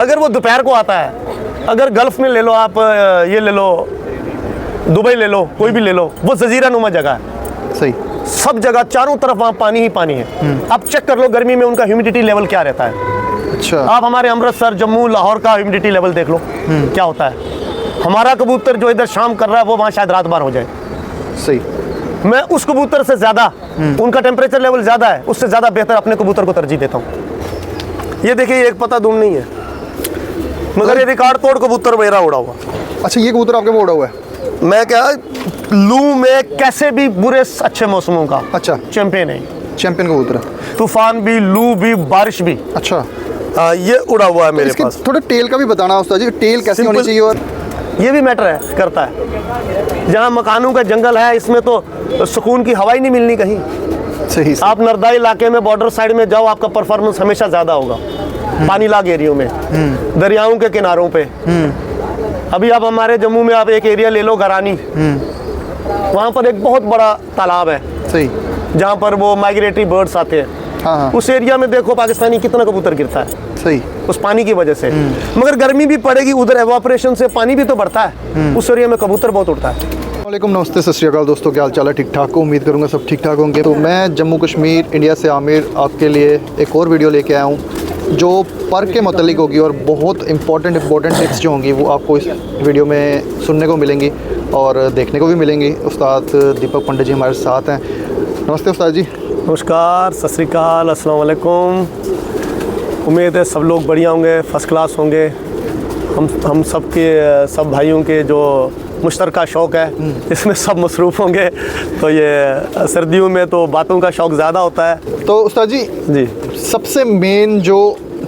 अगर वो दोपहर को आता है, अगर गल्फ में ले लो आप, ये ले लो दुबई ले लो, कोई भी ले लो, वो जजीरा नुमा जगह है। सही। सब जगह चारों तरफ वहाँ पानी ही पानी है। आप चेक कर लो गर्मी में उनका ह्यूमिडिटी लेवल क्या रहता है। अच्छा। आप हमारे अमृतसर, जम्मू, लाहौर का ह्यूमिडिटी लेवल देख लो क्या होता है। हमारा कबूतर जो इधर शाम कर रहा है वो वहाँ शायद रात बार हो जाए। सही। मैं उस कबूतर से ज़्यादा, उनका टेम्परेचर लेवल ज़्यादा है, उससे ज़्यादा बेहतर अपने कबूतर को तरजीह देता हूँ। ये देखिए एक पता दूम नहीं है, मगर ये रिकॉर्ड तोड़ कबूतर मेरा उड़ा हुआ। अच्छा, ये कबूतर आपके में उड़ा हुआ है? मैं क्या, लू में कैसे भी बुरे अच्छे मौसमों का अच्छा, चैंपियन है, चैंपियन कबूतर है। तूफान भी, लू भी, बारिश भी। अच्छा, ये उड़ा हुआ है मेरे पास। थोड़ा टेल का भी बताना उस्ताद जी, टेल कैसी होनी चाहिए? और ये भी मैटर है, करता है। जहाँ मकानों का जंगल है, इसमें तो सुकून की हवा ही नहीं मिलनी कहीं। सही। आप नर्दाई इलाके में, बॉर्डर साइड में जाओ, आपका परफॉर्मेंस हमेशा ज़्यादा होगा। पानी लाग एरियो में, दरियाओं के किनारों पे। अभी आप हमारे जम्मू में आप एक एरिया ले लो, गरानी, वहाँ पर एक बहुत बड़ा तालाब है। सही। जहाँ पर वो माइग्रेटरी बर्ड्स आते हैं। हाँ। उस एरिया में देखो पाकिस्तानी कितना कबूतर गिरता है। सही। उस पानी की वजह से। मगर गर्मी भी पड़ेगी, उधर एवापोरेशन से पानी भी तो बढ़ता है, उस एरिया में कबूतर बहुत उड़ता है। वालेकुम, नमस्ते, सत श्री अकाल दोस्तों, क्या हाल चाल है? ठीक ठाक हो? उम्मीद करूँगा सब ठीक ठाक होंगे। तो मैं जम्मू कश्मीर इंडिया से आमिर आपके लिए एक और वीडियो लेके आया हूँ जो पर के मतलब होगी, और बहुत इंपॉर्टेंट टिप्स जो होंगी वो आपको इस वीडियो में सुनने को मिलेंगी और देखने को भी मिलेंगी। उस्ताद दीपक पंडित जी हमारे साथ हैं। नमस्ते उस्ताद जी। नमस्कार, सत श्री अकाल, अस्सलाम वालेकुम। उम्मीद है सब लोग बढ़िया होंगे, फर्स्ट क्लास होंगे। हम सब भाइयों के जो मुश्तरका शौक़ है, इसमें सब मसरूफ़ होंगे। तो ये सर्दियों में तो बातों का शौक़ ज़्यादा होता है। तो उस्ताद जी, सबसे मेन जो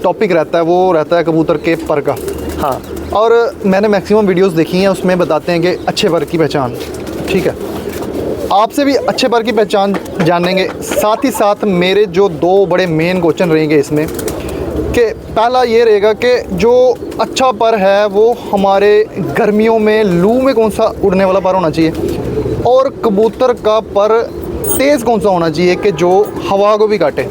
टॉपिक रहता है वो रहता है कबूतर के पर का। हाँ। और मैंने मैक्सिमम वीडियोस देखी हैं, उसमें बताते हैं कि अच्छे पर की पहचान। ठीक है, आपसे भी अच्छे पर की पहचान जानेंगे। साथ ही साथ मेरे जो दो बड़े मेन क्वेश्चन रहेंगे इसमें, कि पहला ये रहेगा कि जो अच्छा पर है वो हमारे गर्मियों में लू में कौन सा उड़ने वाला पर होना चाहिए, और कबूतर का पर तेज़ कौन सा होना चाहिए कि जो हवा को भी काटे।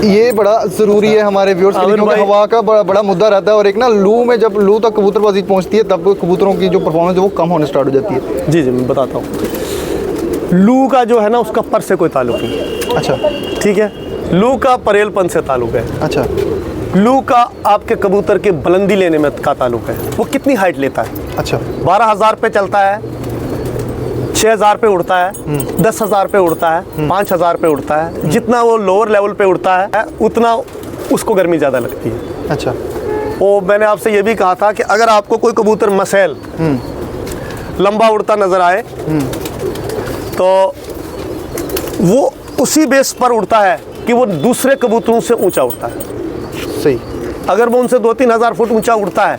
ये बड़ा ज़रूरी है हमारे व्यूअर्स के लिए, क्योंकि हवा का बड़ा मुद्दा रहता है। और एक ना लू में, जब लू तक कबूतरबाजी पहुंचती है तब कबूतरों की जो परफॉर्मेंस है वो कम होने स्टार्ट हो जाती है। जी मैं बताता हूँ। लू का जो है ना, उसका पर से कोई ताल्लुक नहीं। अच्छा। ठीक है। लू का परेलपन से ताल्लुक है। अच्छा। लू का आपके कबूतर के बुलंदी लेने में का ताल्लुक है, वो कितनी हाइट लेता है। अच्छा। 12,000 पे चलता है, 6,000 पे उड़ता है, 10,000 पे उड़ता है, 5,000 पे उड़ता है। जितना वो लोअर लेवल पे उड़ता है उतना उसको गर्मी ज़्यादा लगती है। अच्छा। वो मैंने आपसे ये भी कहा था कि अगर आपको कोई कबूतर मसैल लंबा उड़ता नज़र आए तो वो उसी बेस पर उड़ता है कि वो दूसरे कबूतरों से ऊंचा उड़ता है। सही। अगर वो उनसे 2-3 हज़ार फुट ऊंचा उड़ता है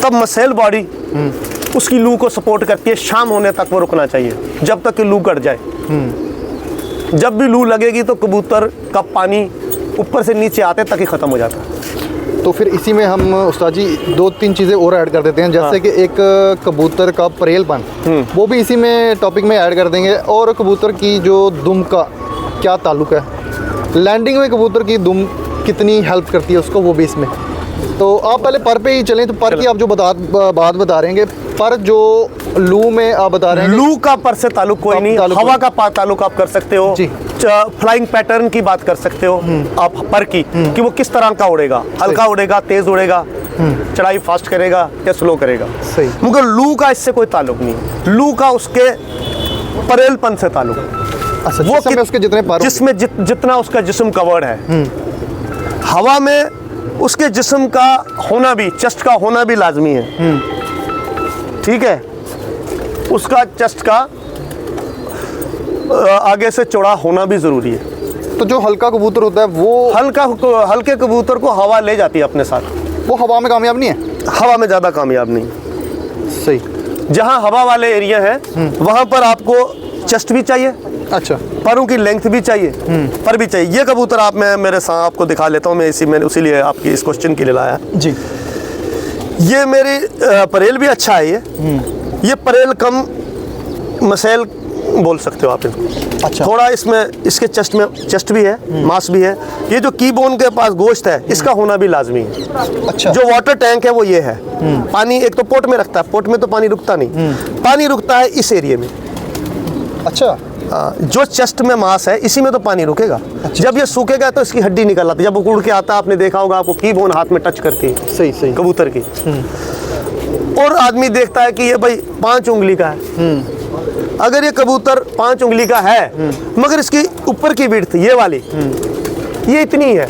तब मसेल बॉडी उसकी लू को सपोर्ट करती है। शाम होने तक वो रुकना चाहिए, जब तक कि लू कट जाए। जब भी लू लगेगी तो कबूतर का पानी ऊपर से नीचे आते तक ही ख़त्म हो जाता है। तो फिर इसी में हम उस्ताद जी 2-3 चीज़ें और ऐड कर देते हैं, जैसे कि एक कबूतर का परेलपन, वो भी इसी में टॉपिक में ऐड कर देंगे। और कबूतर की जो दुम का क्या ताल्लुक है, लैंडिंग में कबूतर की दुम कितनी हेल्प करती है उसको, वो भी इसमें। तो आप पहले पर पे ही चलें। तो पर की आप जो बात बता रहे हैं, पर जो लू में आप बता रहे हैं, लू का पर से ताल्लुक कोई नहीं, हवा का ताल्लुक आप कर सकते हो जी। फ्लाइंग पैटर्न की बात कर सकते हो आप पर की, कि वो किस तरह का उड़ेगा, हल्का उड़ेगा, तेज उड़ेगा, चढ़ाई फास्ट करेगा या स्लो करेगा। सही। मगर लू का इससे कोई ताल्लुक नहीं। लू का उसके परेलपन से ताल्लुक है। अच्छा, वो उसके जितने पर, जिसमें जितना उसका जिस्म कवर्ड है। हवा में उसके जिस्म का होना भी, चेस्ट का होना भी लाजमी है। ठीक है, उसका चेस्ट का आगे से चौड़ा होना भी ज़रूरी है। तो जो हल्का कबूतर होता है वो हल्के कबूतर को हवा ले जाती है अपने साथ, वो हवा में कामयाब नहीं है। हवा में ज़्यादा कामयाब नहीं। सही। जहाँ हवा वाले एरिया है वहाँ पर आपको चेस्ट भी चाहिए। अच्छा। परों की लेंथ भी चाहिए, पर भी चाहिए। ये कबूतर मैं मेरे साथ आपको दिखा लेता हूँ। मैंने उसीलिए आपकी इस क्वेश्चन के लिए लाया जी। ये मेरी परेल भी अच्छा है। ये परेल कम मसेल बोल सकते हो आप इसको। अच्छा। थोड़ा इसमें इसके चेस्ट में चेस्ट भी है, मांस भी है। ये जो की बोन के पास गोश्त है इसका होना भी लाजमी है। अच्छा। जो वाटर टैंक है वो ये है। पानी एक तो पोट में रखता है, पोट में तो पानी रुकता नहीं, पानी रुकता है इस एरिया में। अच्छा। जो चेस्ट में मांस है इसी में तो पानी रुकेगा। जब ये सूखेगा तो इसकी हड्डी निकल आती है। जब वो उड़ के आता है, आपने देखा होगा, आपको की बोन हाथ में टच करती है सही सही। कबूतर की। और आदमी देखता है कि ये भाई 5 उंगली का है। अगर ये कबूतर 5 उंगली का है मगर इसकी ऊपर की विड्थ ये वाली ये इतनी है,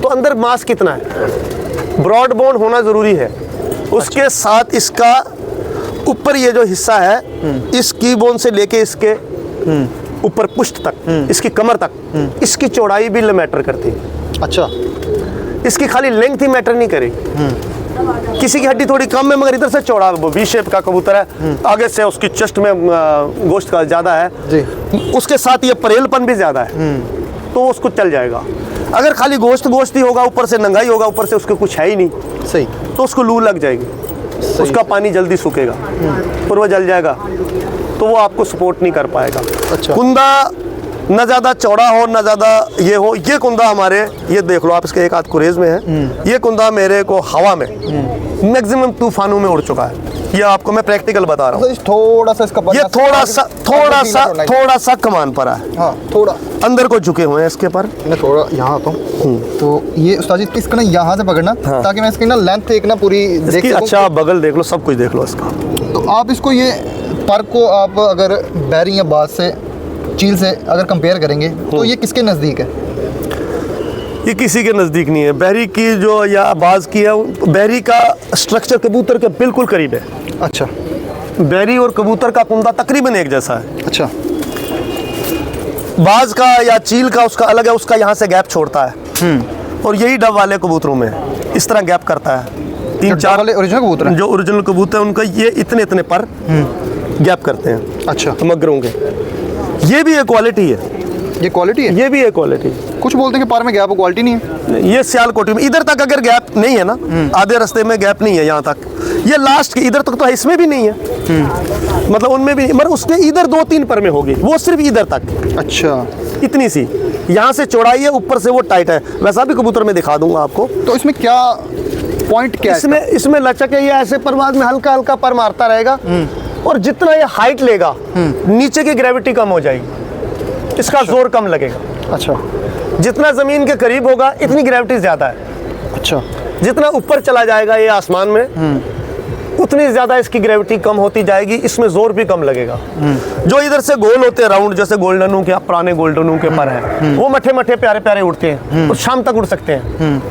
तो अंदर मांस कितना है? ब्रॉड बोन होना जरूरी है। उसके साथ इसका ऊपर ये जो हिस्सा है इस की बोन से लेके इसके ऊपर पुष्ट तक, इसकी कमर तक, इसकी चौड़ाई भी मैटर करती है। अच्छा। इसकी खाली लेंथ ही मैटर नहीं करेगी। किसी की हड्डी थोड़ी कम है मगर इधर से चौड़ा, वी शेप का कबूतर है, आगे से उसकी चेस्ट में गोश्त का ज्यादा है जी। उसके साथ ये परेलपन भी ज्यादा है, तो उसको चल जाएगा। अगर खाली गोश्त गोश्त ही होगा, ऊपर से नंगाई होगा, ऊपर से उसके कुछ है ही नहीं, सही, तो उसको लू लग जाएगी, उसका पानी जल्दी सूखेगा और वह जल जाएगा, तो वो आपको सपोर्ट नहीं कर पाएगा। अच्छा। कुंदा न ज़्यादा चौड़ा हो न ज़्यादा ये हो। ये कुंदा हमारे, ये देख लो आप, इसके एक हाथ कुरेज में है। ये कुंदा मेरे को हवा में मैक्सिमम तूफानों में उड़ चुका है। ये आपको मैं प्रैक्टिकल बता रहा हूँ। थोड़ा सा इसका ये थोड़ा सा कमान पर है। हाँ, थोड़ा अंदर को झुके हुए हैं इसके पर। मैं थोड़ा यहाँ आता हूँ, तो ये उस्ताद जी इसका ना यहाँ से पकड़ना, हाँ। ताकि मैं इसकी ना लेंथ एक ना पूरी देख इसकी सकूं। अच्छा बगल देख लो, सब कुछ देख लो इसका। तो आप इसको ये पर को आप अगर बैरी या बाज से, चील से अगर कंपेयर करेंगे तो ये किसके नज़दीक है? ये किसी के नज़दीक नहीं है। बहरी की जो या बाज की है, बहरी का स्ट्रक्चर कबूतर के बिल्कुल करीब है। अच्छा। बहरी और कबूतर का कुंदा तकरीबन एक जैसा है। अच्छा। बाज का या चील का उसका अलग है, उसका यहाँ से गैप छोड़ता है और यही डब वाले कबूतरों में इस तरह गैप करता है। 3-4 वाले ओरिजिनल कबूतर हैं? जो ओरिजिनल कबूतर है उनका ये इतने इतने पर गैप करते हैं। अच्छा। मगरों के ये भी एक क्वालिटी है। ये क्वालिटी है? ये भी एक क्वालिटी। कुछ बोलते हैं कि पर में गैप क्वालिटी नहीं है। ये सियालकोटी में इधर तक अगर गैप नहीं है ना, आधे रास्ते में गैप नहीं है यहाँ तक, ये लास्ट के इधर तक तो है, इसमें भी नहीं है, मतलब उनमें भी नहीं, मगर उसके इधर 2-3 पर में होगी, वो सिर्फ इधर तक। अच्छा। इतनी सी यहाँ से चौड़ाई है, ऊपर से वो टाइट है। वैसा भी कबूतर मैं दिखा दूंगा आपको। तो इसमें क्या पॉइंट क्या है? इसमें लचक है। ये ऐसे परवाज में हल्का हल्का पर मारता रहेगा और जितना ये हाइट लेगा नीचे की ग्रेविटी कम हो जाएगी, इसका जोर कम लगेगा। अच्छा। जितना जमीन के करीब होगा इतनी ग्रेविटी ज्यादा है। अच्छा। जितना ऊपर चला जाएगा ये आसमान में उतनी ज्यादा इसकी ग्रेविटी कम होती जाएगी, इसमें जोर भी कम लगेगा। जो इधर से गोल होते हैं राउंड, जैसे गोल्डनों के, पुराने गोल्डनों के पर हैं, वो मठे मठे प्यारे प्यारे उड़ते हैं और शाम तक उड़ सकते हैं।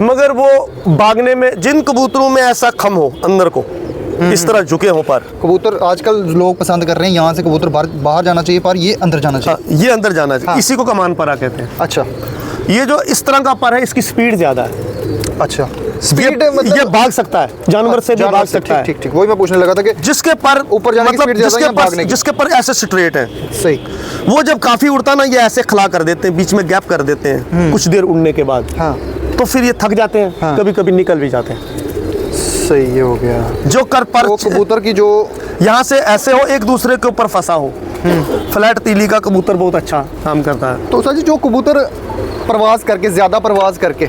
मगर वो भागने में, जिन कबूतरों में ऐसा खम हो अंदर को, इस तरह झुके हो पर, कबूतर आजकल लोग पसंद कर रहे हैं यहाँ से कबूतर बाहर जाना चाहिए, पर ये अंदर जाना चाहिए। ये अंदर जाना चाहिए। हाँ। इसी को कमान परा कहते हैं। अच्छा। ये जो इस तरह का पर है इसकी स्पीड ज्यादा है। अच्छा। ये, स्पीड मतलब ये भाग सकता है, जानवर से भी भाग सकता है। ठीक ठीक, वही मैं पूछने लगा था कि जिसके पर ऊपर जाने की मतलब स्पीड ज्यादा है या भागने की? जिसके पर ऐसे स्ट्रेट है, सही। वो जब काफी उड़ता ना, ये ऐसे खला कर देते हैं, बीच में गैप कर देते हैं कुछ देर उड़ने के बाद। हाँ। तो फिर ये थक जाते हैं। हाँ। कभी कभी निकल भी जाते हैं। सही, ये हो गया। जो कर पर तो कबूतर की जो यहाँ से ऐसे हो, एक दूसरे के ऊपर फंसा हो। फ्लैट तीली का कबूतर बहुत अच्छा काम करता है। तो सर जी, जो कबूतर प्रवास करके, ज्यादा प्रवास करके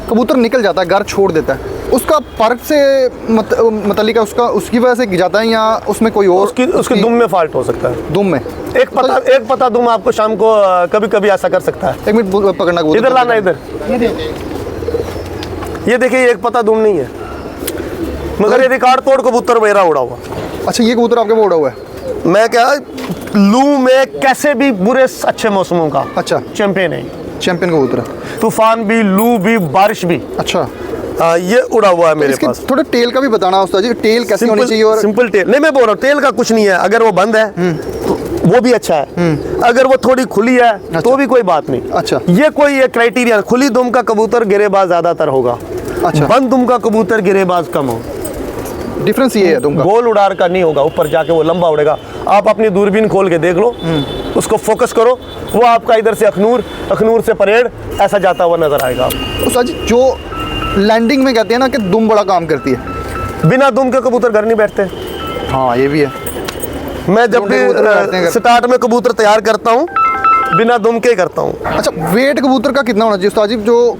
कबूतर निकल जाता है, घर छोड़ देता है, उसका पर्क से मतलब उसका उसकी वजह से जाता है या उसमें कोई और उसकी दुम में फॉल्ट हो सकता है। दुम में एक पता दुम आपको शाम को कभी कभी ऐसा कर सकता है। 1 मिनट पकड़ना कबूतर, इधर लाना, इधर ये देखिए, एक पता दुम नहीं है मगर ये रिकॉर्ड तोड़ कबूतर मेरा उड़ा हुआ। अच्छा, ये कबूतर आपके वो उड़ा हुआ है? मैं क्या, लू में कैसे भी बुरे अच्छे मौसमों का अच्छा चैंपियन है। चैंपियन कबूतर है। तूफान भी, लू भी, बारिश भी। अच्छा। ये उड़ा हुआ है मेरे इसके पास। थोड़ा टेल का भी बताना उस्ताद जी, टेल कैसी होनी चाहिए? और सिंपल टेल नहीं, मैं बोल रहा हूँ टेल का कुछ नहीं है। अगर वो बंद है वो भी अच्छा है, अगर वो थोड़ी खुली है तो भी कोई बात नहीं। अच्छा। ये कोई क्राइटेरिया, खुली दुम का कबूतर गिरेबाज ज्यादातर होगा। अच्छा। बंद दुम का कबूतर गिरेबाज कम हो। डिफरेंस ये है दुम का? गोल उड़ार का नहीं होगा, ऊपर जाके वो लंबा उड़ेगा। आप अपनी दूरबीन खोल के देख लो, उसको फोकस करो, वो आपका इधर से अखनूर, अखनूर से परेड ऐसा जाता हुआ नजर आएगा। उस्ताद जी, जो लैंडिंग में कहते हैं ना कि दुम बड़ा काम करती है, बिना दुम के कबूतर घर नहीं बैठते। हाँ ये भी है। मैं जब भी कबूतर बैठते हैं घर। स्टार्ट में कबूतर तैयार करता हूँ बिना दुम के करता हूँ। अच्छा, वेट कबूतर का कितना होना चाहिए उस्ताद जी, जो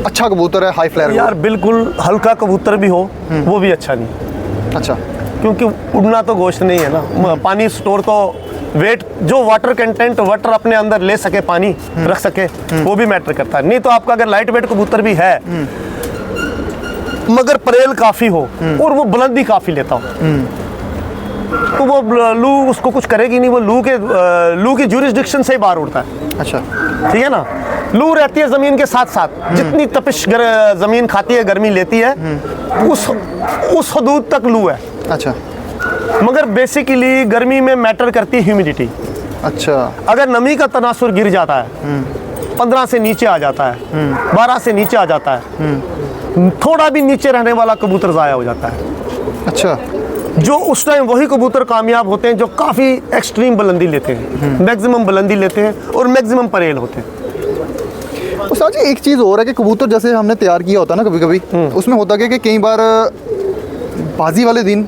अच्छा कबूतर है हाई फ्लायर? यार बिल्कुल हल्का कबूतर भी हो वो भी अच्छा नहीं, अच्छा, क्योंकि उड़ना तो गोश्त नहीं है ना। पानी स्टोर तो वेट, जो वाटर कंटेंट वाटर अपने अंदर ले सके, पानी रख सके, वो भी मैटर करता है। नहीं तो आपका अगर लाइट वेट कबूतर भी है मगर परेल काफ़ी हो और वो बुलंदी काफ़ी लेता हो तो वो लू उसको कुछ करेगी नहीं। वो लू की ज्यूरिसडिक्शन से ही बाहर उड़ता है। अच्छा, ठीक है ना। लू रहती है ज़मीन के साथ साथ, जितनी तपिश ज़मीन खाती है, गर्मी लेती है, उस हदूद तक लू है। अच्छा, मगर बेसिकली गर्मी में मैटर करती है ह्यूमिडिटी। अच्छा, अगर नमी का तनासुर गिर जाता है, 15 से नीचे आ जाता है, 12 से नीचे आ जाता है, थोड़ा भी नीचे रहने वाला कबूतर ज़ाया हो जाता है। अच्छा, जो उस टाइम वही कबूतर कामयाब होते हैं जो काफ़ी एक्सट्रीम बुलंदी लेते हैं, मैक्सिमम बुलंदी लेते हैं और मैक्सिमम परेल होते हैं। उस्ताद जी एक चीज़ और है कि कबूतर जैसे हमने तैयार किया होता है ना कभी कभी, उसमें होता क्या कि कई बार बाजी वाले दिन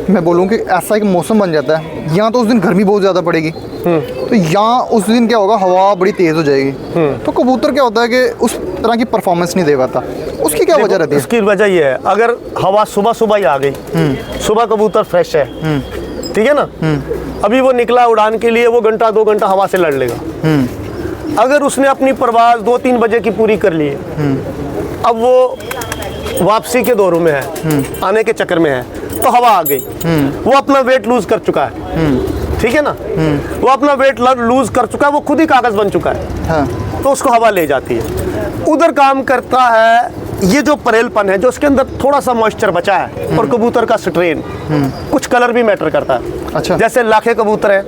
मैं बोलूँ कि ऐसा एक मौसम बन जाता है, यहाँ तो उस दिन गर्मी बहुत ज़्यादा पड़ेगी, तो यहाँ उस दिन क्या होगा, हवा बड़ी तेज़ हो जाएगी, तो कबूतर क्या होता है कि उस तरह की परफॉर्मेंस नहीं दे पाता। उसकी क्या वजह रहती है? उसकी वजह ये है, अगर हवा सुबह सुबह ही आ गई, सुबह कबूतर फ्रेश है, ठीक है ना, अभी वो निकला उड़ान के लिए, वो घंटा 2 घंटा हवा से लड़ लेगा। अगर उसने अपनी परवाज 2-3 बजे की पूरी कर ली है, अब वो वापसी के दौर में है, आने के चक्कर में है, तो हवा आ गई, वो अपना वेट लूज कर चुका है, ठीक है ना, वो अपना वेट लूज कर चुका है, वो खुद ही कागज बन चुका है। हाँ। तो उसको हवा ले जाती है। उधर काम करता है ये जो परेलपन है, जो उसके अंदर थोड़ा सा मॉइस्चर बचा है, और कबूतर का स्ट्रेन, कुछ कलर भी मैटर करता है। अच्छा, जैसे लाखे कबूतर हैं,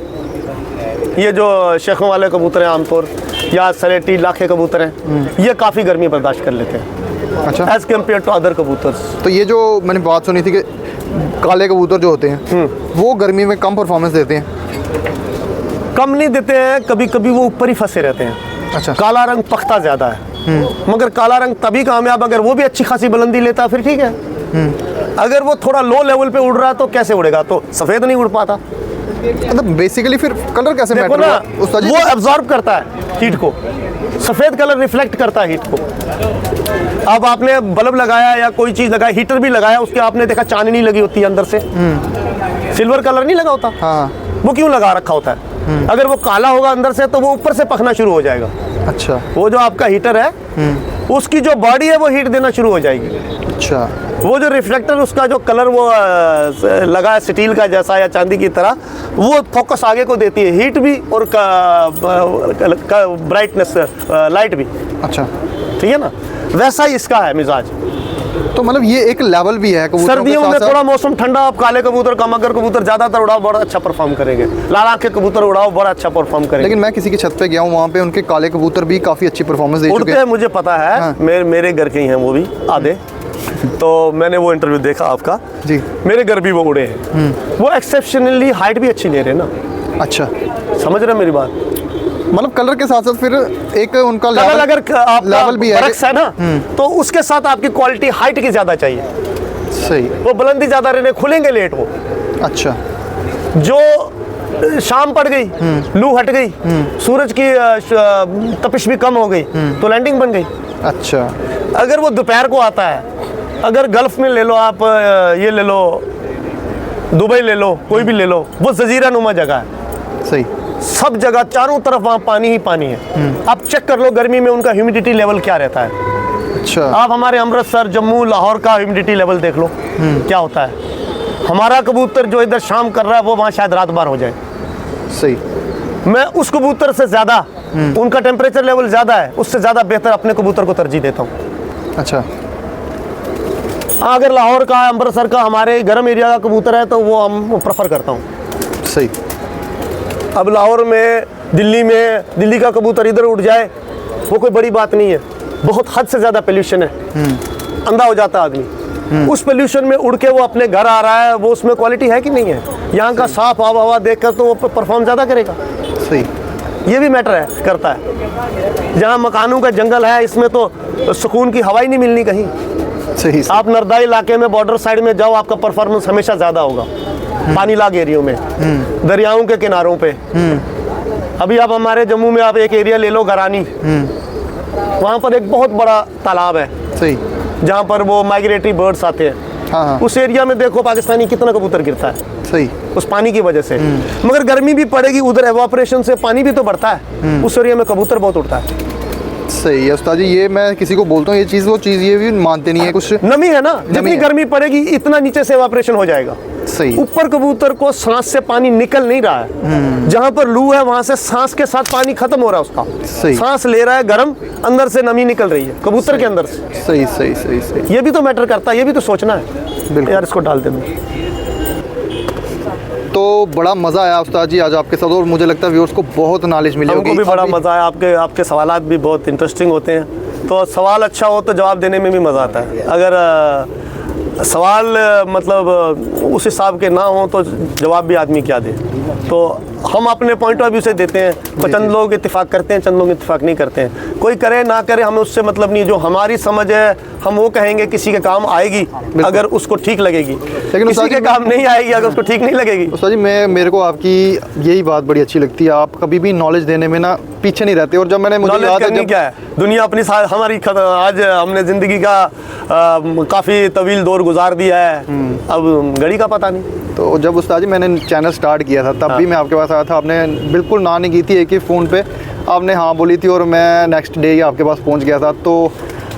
ये जो शेखों वाले कबूतर हैं आमतौर, या सलेटी लाखे कबूतर हैं, ये काफ़ी गर्मी बर्दाश्त कर लेते हैं। अच्छा, एज कम्पेयर टू अदर कबूतर्स। तो ये जो मैंने बात सुनी थी कि काले कबूतर जो होते हैं वो गर्मी में कम परफॉर्मेंस देते हैं? कम नहीं देते हैं, कभी कभी वो ऊपर ही फंसे रहते हैं। अच्छा, काला रंग पख्ता ज़्यादा है, मगर काला रंग तभी कामयाब अगर वो भी अच्छी खासी बुलंदी लेता है, फिर ठीक है। अगर वो थोड़ा लो लेवल पे उड़ रहा है तो कैसे उड़ेगा, तो सफ़ेद नहीं उड़ पाता। मतलब बेसिकली फिर कलर कैसे देखो मैटर ना, हुआ उस्ताद जी? वो एब्जॉर्ब करता है हीट को, सफ़ेद कलर रिफ्लेक्ट करता है हीट को। अब आपने बल्ब लगाया या कोई चीज़ लगाया, हीटर भी लगाया, उसके आपने देखा चांदनी लगी होती है अंदर से, सिल्वर कलर नहीं लगा होता। हाँ। वो क्यों लगा रखा होता है? अगर वो काला होगा अंदर से तो वो ऊपर से पकना शुरू हो जाएगा। अच्छा, वो जो आपका हीटर है उसकी जो बॉडी है वो हीट देना शुरू हो जाएगी। अच्छा, वो जो रिफ्लेक्टर उसका जो कलर वो लगा है स्टील का जैसा या चांदी की तरह, वो फोकस आगे को देती है, हीट भी और ब्राइटनेस लाइट भी। अच्छा, ठीक है ना, वैसा ही इसका है मिजाज। तो मतलब ये एक लेवल भी है कबूतरों के सर्दियों में साथ-साथ? थोड़ा मौसम ठंडा, आप काले कबूतर कम, अगर कबूतर ज़्यादातर उड़ाओ बड़ा अच्छा परफॉर्म करेंगे, लाल आँख के कबूतर उड़ाओ बड़ा अच्छा परफॉर्म करेंगे। लेकिन मैं किसी की छत पे गया हूँ, वहाँ पे उनके काले कबूतर भी काफ़ी अच्छी परफॉर्मेंस दे चुके उड़ते हैं। हैं, मुझे पता है। हाँ। मेरे घर के ही हैं वो भी आधे, तो मैंने वो इंटरव्यू देखा आपका जी। मेरे घर भी वो उड़े हैं। वो एक्सेप्शनली हाइट भी अच्छी ले रहे हैं ना। अच्छा, समझ रहे हैं मेरी बात? मतलब कलर के साथ साथ फिर एक उनका कलर अगर लेवल भी है बरक्स है ना, तो उसके साथ आपकी क्वालिटी हाइट की ज़्यादा चाहिए। सही। वो बुलंदी ज़्यादा रहने, खुलेंगे लेट वो। अच्छा, जो शाम पड़ गई, लू हट गई, सूरज की तपिश भी कम हो गई, तो लैंडिंग बन गई। अच्छा, अगर वो दोपहर को आता है, अगर गल्फ में ले लो आप, ये ले लो दुबई ले लो, कोई भी ले लो, वो जजीरा नुमा जगह है। सही। सब जगह चारों तरफ वहाँ पानी ही पानी है। आप चेक कर लो गर्मी में उनका ह्यूमिडिटी लेवल क्या रहता है। अच्छा, आप हमारे अमृतसर, जम्मू, लाहौर का ह्यूमिडिटी लेवल देख लो क्या होता है। हमारा कबूतर जो इधर शाम कर रहा है वो वहाँ शायद रात बार हो जाए। सही। मैं उस कबूतर से ज़्यादा, उनका टेम्परेचर लेवल ज़्यादा है, उससे ज़्यादा बेहतर अपने कबूतर को तरजीह देता हूँ। अच्छा, अगर लाहौर का, अमृतसर का, हमारे गर्म एरिया का कबूतर है तो वो हम प्रेफर करता हूँ। सही। अब लाहौर में, दिल्ली का कबूतर इधर उड़ जाए वो कोई बड़ी बात नहीं है, बहुत हद से ज़्यादा पोल्यूशन है, अंधा हो जाता है आदमी। उस पोल्यूशन में उड़ के वो अपने घर आ रहा है, वो उसमें क्वालिटी है कि नहीं है? यहाँ का साफ आब हवा देखकर तो वो परफॉर्म ज़्यादा करेगा। सही। ये भी मैटर है करता है। जहाँ मकानों का जंगल है, इसमें तो सुकून की हवा ही नहीं मिलनी कहीं। सही। आप नरदाई इलाके में, बॉर्डर साइड में जाओ, आपका परफॉर्मेंस हमेशा ज़्यादा होगा। पानी लाग एरियो में, दरियाओं के किनारों पे। अभी आप हमारे जम्मू में आप एक एरिया ले लो गरानी, वहाँ पर एक बहुत बड़ा तालाब है, सही, जहाँ पर वो माइग्रेटरी बर्ड्स आते हैं। हाँ, उस एरिया में देखो पाकिस्तानी कितना कबूतर गिरता है, सही, उस पानी की वजह से। मगर गर्मी भी पड़ेगी, उधर एवापोरेशन से पानी भी तो बढ़ता है, उस एरिया में कबूतर बहुत उड़ता है। सही है उस्ताद जी। ये मैं किसी को बोलता हूँ ये चीज़, वो चीज़ ये भी मानते नहीं है, कुछ नमी है ना, जितनी है। गर्मी पड़ेगी इतना नीचे से एवापोरेशन हो जाएगा। सही, ऊपर कबूतर को सांस से पानी निकल नहीं रहा है, जहाँ पर लू है वहां से सांस के साथ पानी खत्म हो रहा है उसका, सही, सांस ले रहा है गर्म, अंदर से नमी निकल रही है कबूतर के अंदर से। सही सही सही सही, ये भी तो मैटर करता है, ये भी तो सोचना है। बिल्कुल। यार इसको डाल दे दो। तो बड़ा मज़ा आया उस्ताद जी आज आपके साथ, और मुझे लगता है व्यूअर्स को बहुत नॉलेज मिली होगी। हमको भी बड़ा मज़ा आया, आपके सवालात भी बहुत इंटरेस्टिंग होते हैं। तो सवाल अच्छा हो तो जवाब देने में भी मज़ा आता है। अगर सवाल मतलब उस हिसाब के ना हो तो जवाब भी आदमी क्या दे। तो हम अपने पॉइंट ऑफ व्यू से देते हैं, तो चंद लोग इत्तेफाक करते हैं, चंद लोग इत्तेफाक नहीं करते हैं। कोई करे ना करे हमें उससे मतलब नहीं, जो हमारी समझ है हम वो कहेंगे, किसी के काम आएगी अगर उसको ठीक लगेगी, लेकिन किसी के काम नहीं आएगी अगर उसको ठीक नहीं लगेगी। उस्ताद जी मेरे को आपकी यही बात बड़ी अच्छी लगती है, आप कभी भी नॉलेज देने में ना पीछे नहीं रहते। और जब मैंने मुझे याद है जब क्या है दुनिया अपनी हमारी आज हमने ज़िंदगी का काफ़ी तवील दौर गुजार दिया है, अब घड़ी का पता नहीं। तो जब उस्ताद जी मैंने चैनल स्टार्ट किया था तब भी मैं आपके पास आया था, आपने बिल्कुल ना नहीं की थी, एक ही फ़ोन पे आपने हाँ बोली थी और मैं नेक्स्ट डे ही आपके पास पहुंच गया था। तो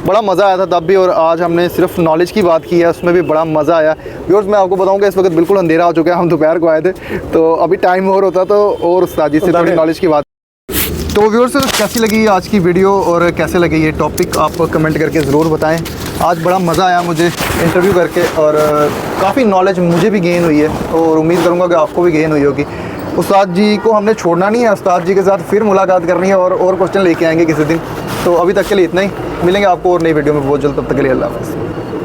बड़ा मज़ा आया था तब भी, और आज हमने सिर्फ नॉलेज की बात की है, उसमें भी बड़ा मज़ा आया। व्यूअर्स मैं आपको बताऊंगा इस वक्त बिल्कुल अंधेरा हो चुका है, हम दोपहर को आए थे, तो अभी टाइम और होता तो और उस्ताद जी से थोड़ी नॉलेज की बात। तो व्यूअर्स कैसी लगी आज की वीडियो और कैसे लगे ये टॉपिक आप कमेंट करके ज़रूर बताएं। आज बड़ा मज़ा आया मुझे इंटरव्यू करके, और काफ़ी नॉलेज मुझे भी गेन हुई है, और उम्मीद करूँगा कि आपको भी गेन हुई होगी। उस्ताद जी को हमने छोड़ना नहीं है, उस्ताद जी के साथ फिर मुलाकात करनी है और क्वेश्चन लेके आएंगे किसी दिन। तो अभी तक के लिए इतना ही, मिलेंगे आपको और नई वीडियो में बहुत जल्द, तब तक के लिए अल्लाह हाफ़िज़।